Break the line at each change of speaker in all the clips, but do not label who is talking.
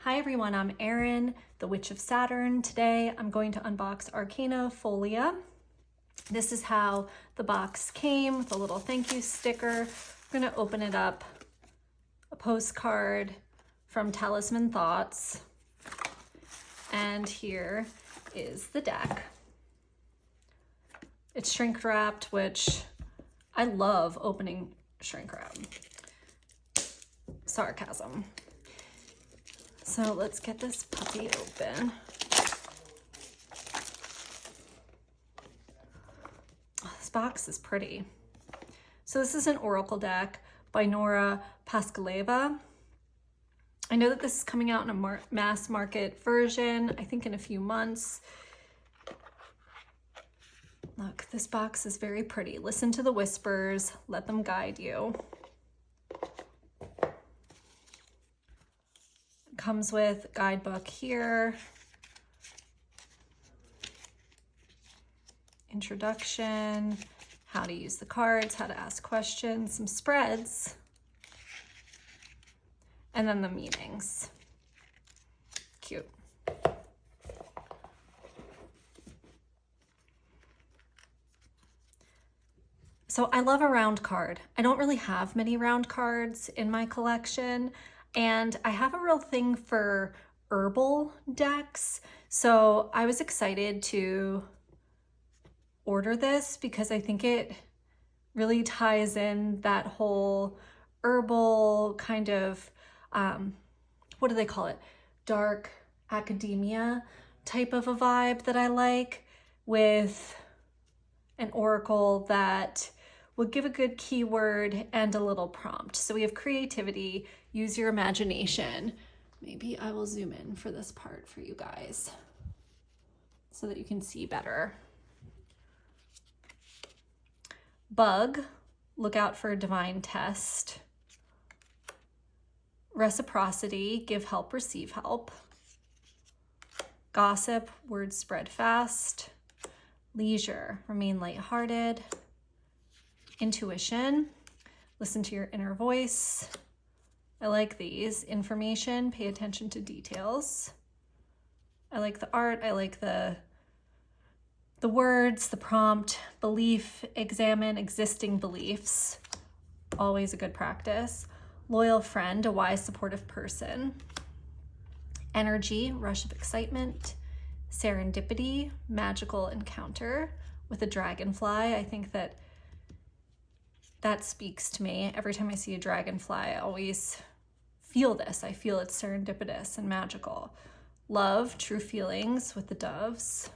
Hi everyone, I'm Arin, the Witch of Saturn. Today I'm going to unbox Arcana Folia. This is how the box came with a little thank you sticker. I'm going to open it up. A postcard from Talisman Thoughts. And here is the deck. It's shrink wrapped, which I love opening shrink wrap. Sarcasm. So let's get this puppy open. Oh, this box is pretty. So this is an oracle deck by Nora Paskaleva. I know that this is coming out in a mass market version, I think in a few months. Look, this box is very pretty. Listen to the whispers, let them guide you. Comes with guidebook here, introduction, how to use the cards, how to ask questions, some spreads, and then the meanings. Cute. So I love a round card. I don't really have many round cards in my collection. And I have a real thing for herbal decks. So I was excited to order this because I think it really ties in that whole herbal kind of, what do they call it? Dark academia type of a vibe that I like, with an oracle that will give a good keyword and a little prompt. So we have creativity, use your imagination. Maybe I will zoom in for this part for you guys so that you can see better. Bug, look out for a divine test. Reciprocity, give help, receive help. Gossip, words spread fast. Leisure, remain lighthearted. Intuition, listen to your inner voice. I like these. Information, pay attention to details. I like the art, I like the words, the prompt. Belief, examine existing beliefs. Always a good practice. Loyal friend, a wise, supportive person. Energy, rush of excitement. Serendipity, magical encounter with a dragonfly. I think that speaks to me. Every time I see a dragonfly, I always feel this. I feel it's serendipitous and magical. Love, true feelings with the doves.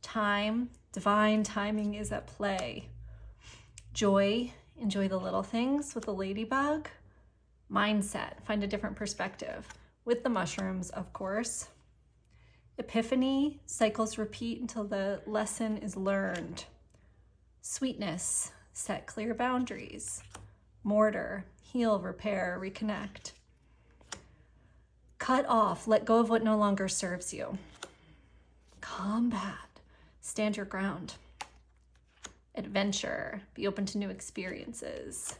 Time, divine timing is at play. Joy, enjoy the little things with the ladybug. Mindset, find a different perspective with the mushrooms, of course. Epiphany, cycles repeat until the lesson is learned. Sweetness, set clear boundaries. Mortar, heal, repair, reconnect. Cut off, let go of what no longer serves you. Combat, stand your ground. Adventure, be open to new experiences.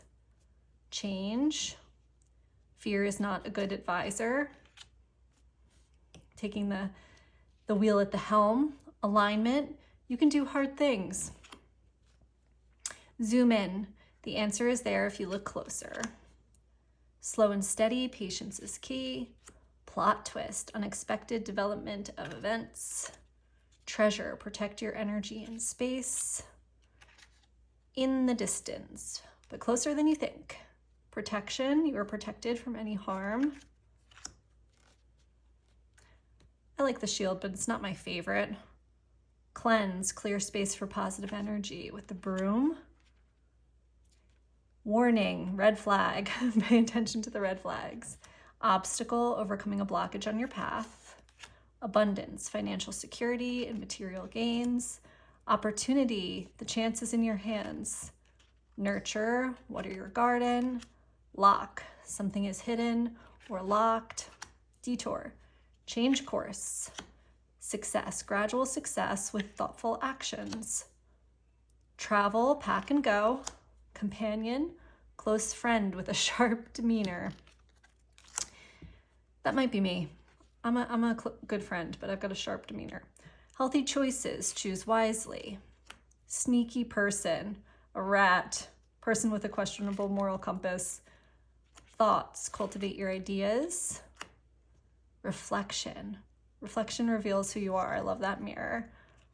Change, fear is not a good advisor. Taking the wheel at the helm. Alignment, you can do hard things. Zoom in, the answer is there if you look closer. Slow and steady, patience is key. Plot twist, unexpected development of events. Treasure, protect your energy and space. In the distance, but closer than you think. Protection, you are protected from any harm. I like the shield, but it's not my favorite. Cleanse, clear space for positive energy with the broom. Warning, red flag, pay attention to the red flags. Obstacle, overcoming a blockage on your path. Abundance, financial security and material gains. Opportunity, the chance is in your hands. Nurture, water your garden. Lock, something is hidden or locked. Detour, change course. Success, gradual success with thoughtful actions. Travel, pack and go. Companion, close friend with a sharp demeanor. That might be me. I'm a good friend, but I've got a sharp demeanor. Healthy choices, choose wisely. Sneaky person, a rat, person with a questionable moral compass. Thoughts, cultivate your ideas. Reflection. Reflection reveals who you are. I love that mirror.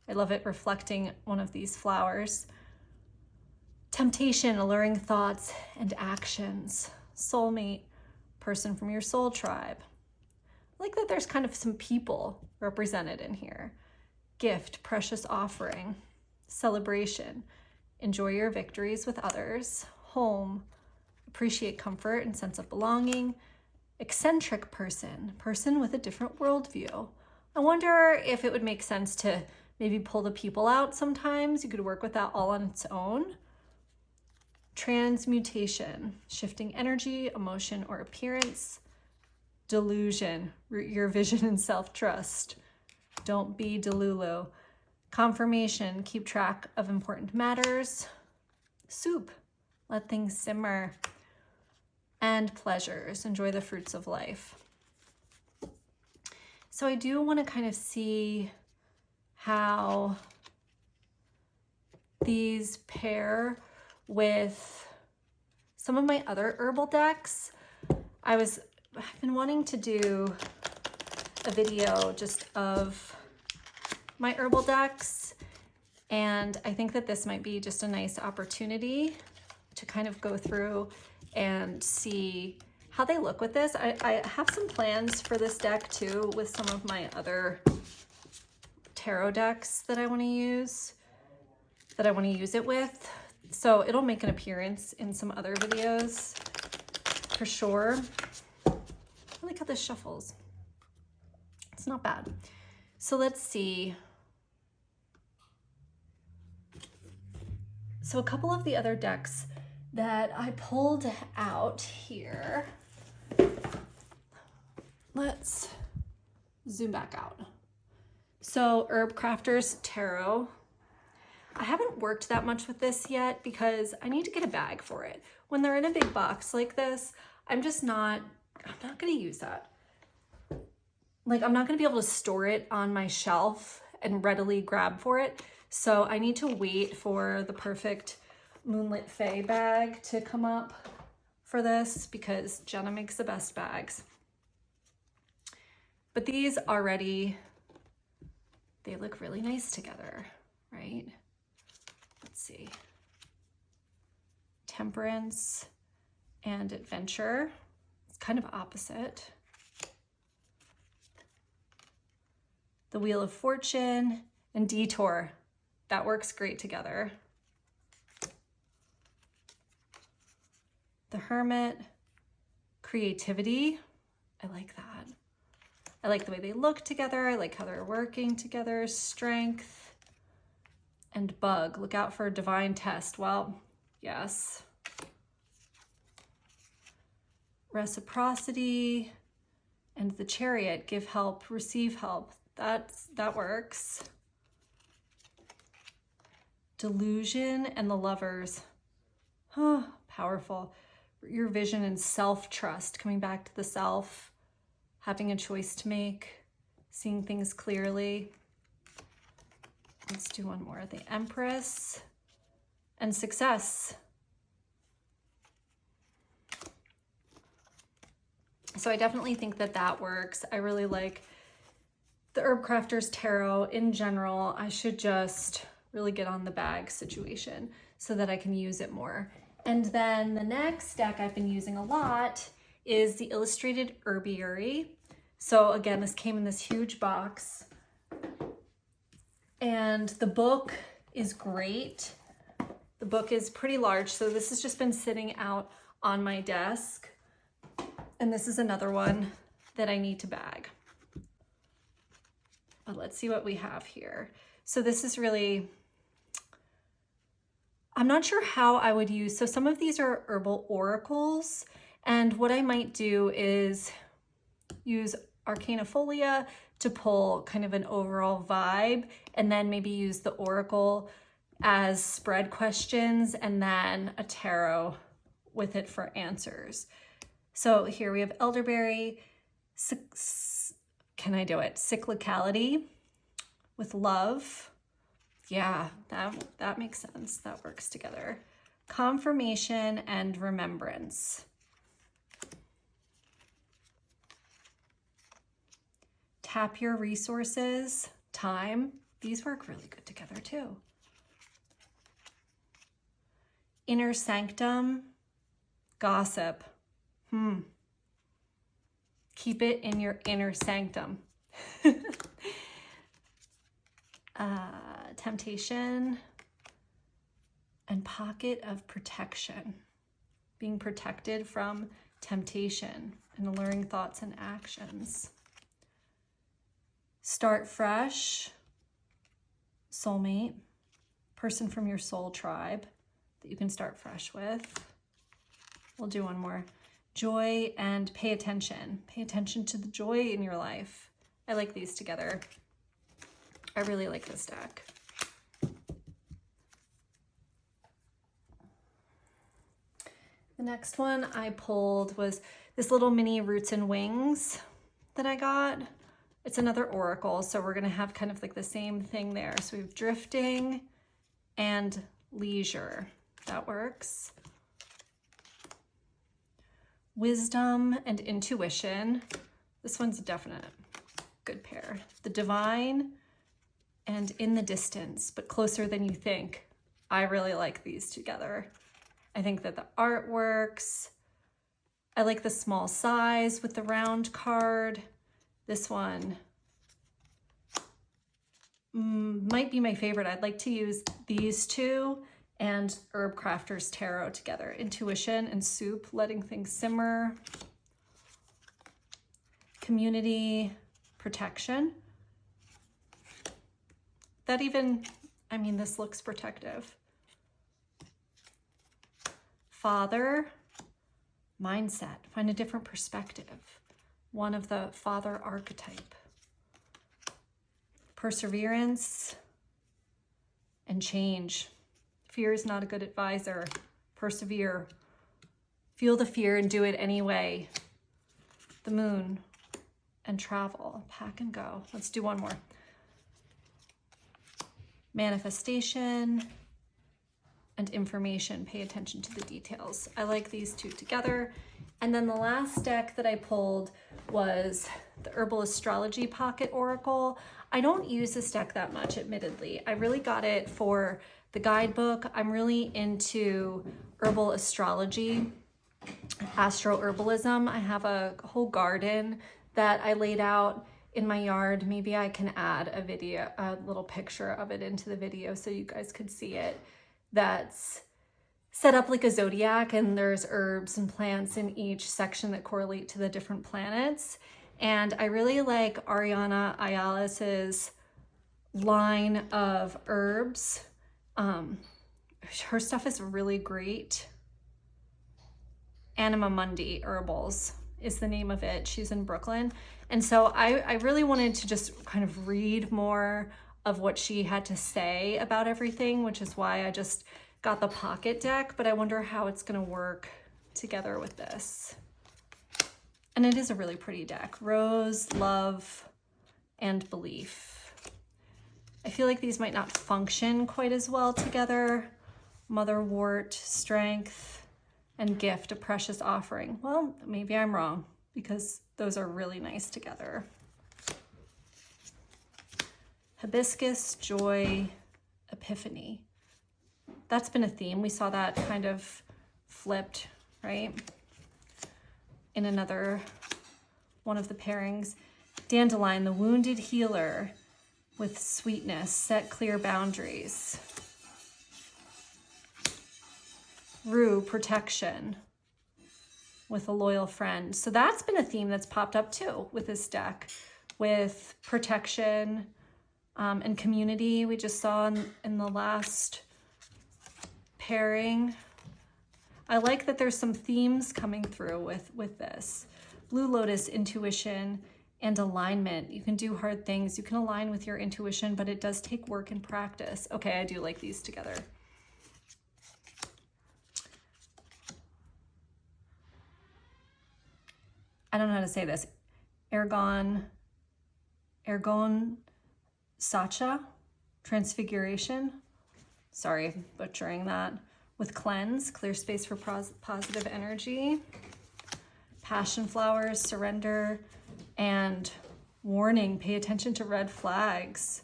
I love it reflecting one of these flowers. Temptation, alluring thoughts and actions. Soulmate, person from your soul tribe. I like that there's kind of some people represented in here. Gift, precious offering. Celebration, enjoy your victories with others. Home, appreciate comfort and sense of belonging. Eccentric person, person with a different worldview. I wonder if it would make sense to maybe pull the people out sometimes. You could work with that all on its own. Transmutation, shifting energy, emotion, or appearance. Delusion, root your vision and self-trust. Don't be delulu. Confirmation, keep track of important matters. Soup, let things simmer. And pleasures, enjoy the fruits of life. So I do want to kind of see how these pair with some of my other herbal decks. I've been wanting to do a video just of my herbal decks, and I think that this might be just a nice opportunity to kind of go through and see how they look with this. I have some plans for this deck too with some of my other tarot decks that I want to use it with. So it'll make an appearance in some other videos for sure. I like how this shuffles. It's not bad. So let's see. So a couple of the other decks that I pulled out here. Let's zoom back out. So Herbcrafter's Tarot. I haven't worked that much with this yet because I need to get a bag for it. When they're in a big box like this, I'm not gonna use that. Like, I'm not gonna be able to store it on my shelf and readily grab for it. So I need to wait for the perfect Moonlit Fae bag to come up for this because Jenna makes the best bags. But these already, they look really nice together, right? Let's see. Temperance and Adventure. It's kind of opposite. The Wheel of Fortune and Detour. That works great together. The Hermit, Creativity. I like that. I like the way they look together. I like how they're working together. Strength and Bug. Look out for a divine test. Well, yes. Reciprocity and the Chariot. Give help, receive help. That works. Delusion and the Lovers. Oh, powerful. Your vision and self-trust, coming back to the self, having a choice to make, seeing things clearly. Let's do one more. The Empress and Success. So I definitely think that that works. I really like the Herbcrafter's Tarot in general. I should just really get on the bag situation so that I can use it more. And then the next deck I've been using a lot is the Illustrated Herbiary. So again, this came in this huge box. And the book is great. The book is pretty large, so this has just been sitting out on my desk. And this is another one that I need to bag. But let's see what we have here. So this is really, I'm not sure how I would use, so some of these are herbal oracles, and what I might do is use Arcana Folia to pull kind of an overall vibe, and then maybe use the oracle as spread questions, and then a tarot with it for answers. So here we have elderberry, Can I do it? Cyclicality with love. Yeah, that makes sense. That works together. Confirmation and remembrance. Tap your resources, time. These work really good together too. Inner sanctum, gossip. Keep it in your inner sanctum. Temptation and pocket of protection. Being protected from temptation and alluring thoughts and actions. Start fresh, soulmate, person from your soul tribe that you can start fresh with. We'll do one more. Joy and pay attention. Pay attention to the joy in your life. I like these together. I really like this deck. The next one I pulled was this little mini Roots and Wings that I got. It's another oracle, so we're gonna have kind of like the same thing there. So we have drifting and leisure. That works. Wisdom and intuition. This one's a definite good pair. The divine and in the distance, but closer than you think. I really like these together. I think that the art works. I like the small size with the round card. This one might be my favorite. I'd like to use these two and Herbcrafter's Tarot together. Intuition and soup, letting things simmer. Community, protection. That even, I mean, this looks protective. Father, mindset, find a different perspective. One of the father archetype. Perseverance and change. Fear is not a good advisor. Persevere. Feel the fear and do it anyway. The moon and travel. Pack and go. Let's do one more. Manifestation and information. Pay attention to the details. I like these two together. And then the last deck that I pulled was the Herbal Astrology Pocket Oracle. I don't use this deck that much, admittedly. I really got it for the guidebook. I'm really into herbal astrology, astro-herbalism. I have a whole garden that I laid out in my yard. Maybe I can add a video, a little picture of it into the video so you guys could see it. That's set up like a zodiac, and there's herbs and plants in each section that correlate to the different planets. And I really like Ariana Ayales's line of herbs. Her stuff is really great. Anima Mundi Herbals is the name of it. She's in Brooklyn. And so I really wanted to just kind of read more of what she had to say about everything, which is why I just got the pocket deck, but I wonder how it's gonna work together with this. And it is a really pretty deck. Rose, love, and belief. I feel like these might not function quite as well together. Motherwort, strength, and gift, a precious offering. Well, maybe I'm wrong because those are really nice together. Hibiscus, joy, epiphany. That's been a theme. We saw that kind of flipped, right? In another one of the pairings. Dandelion, the wounded healer with sweetness, set clear boundaries. Rue, protection with a loyal friend. So that's been a theme that's popped up too with this deck, with protection and community. We just saw in the last pairing. I like that there's some themes coming through with this. Blue Lotus, intuition and alignment. You can do hard things. You can align with your intuition, but it does take work and practice. Okay, I do like these together. I don't know how to say this. Ergon Sacha, Transfiguration. Sorry, butchering that. With Cleanse, clear space for positive energy. Passion Flowers, Surrender, and Warning, pay attention to red flags.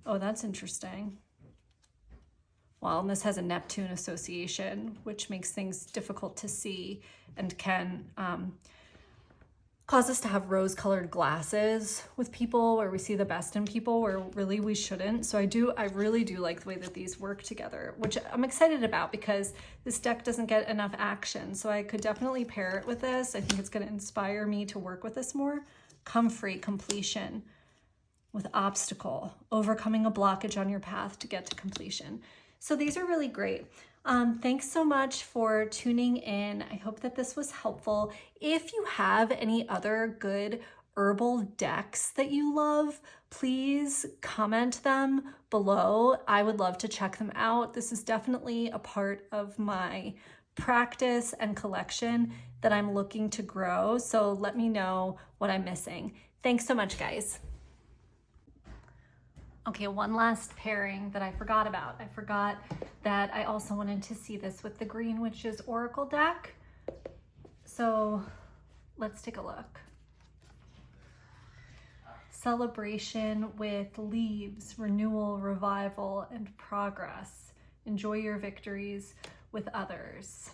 Oh, that's interesting. Well, and this has a Neptune association, which makes things difficult to see and can cause us to have rose-colored glasses with people, where we see the best in people where really we shouldn't. So I really do like the way that these work together, which I'm excited about because this deck doesn't get enough action. So I could definitely pair it with this. I think it's going to inspire me to work with this more. Comfrey, completion, with obstacle, overcoming a blockage on your path to get to completion. So these are really great. Thanks so much for tuning in. I hope that this was helpful. If you have any other good herbal decks that you love, please comment them below. I would love to check them out. This is definitely a part of my practice and collection that I'm looking to grow. So let me know what I'm missing. Thanks so much, guys. Okay, one last pairing that I forgot about. I forgot that I also wanted to see this with the Green Witches Oracle deck. So let's take a look. Celebration with leaves, renewal, revival, and progress. Enjoy your victories with others.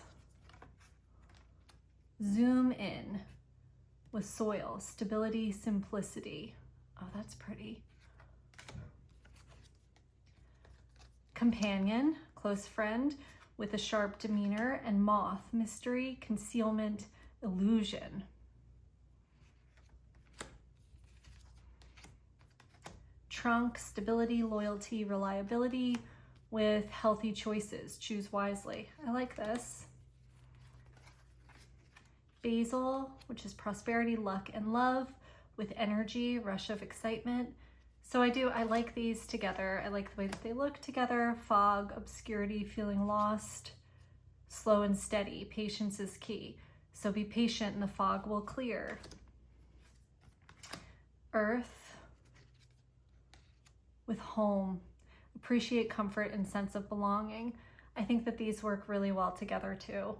Zoom in with soil, stability, simplicity. Oh, that's pretty. Companion, close friend with a sharp demeanor, and moth, mystery, concealment, illusion. Trunk, stability, loyalty, reliability with healthy choices. Choose wisely. I like this. Basil, which is prosperity, luck, and love with energy, rush of excitement. So I like these together. I like the way that they look together. Fog, obscurity, feeling lost, slow and steady. Patience is key. So be patient and the fog will clear. Earth with home. Appreciate comfort and sense of belonging. I think that these work really well together too.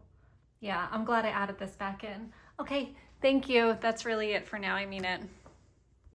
Yeah, I'm glad I added this back in. Okay, thank you. That's really it for now. I mean it.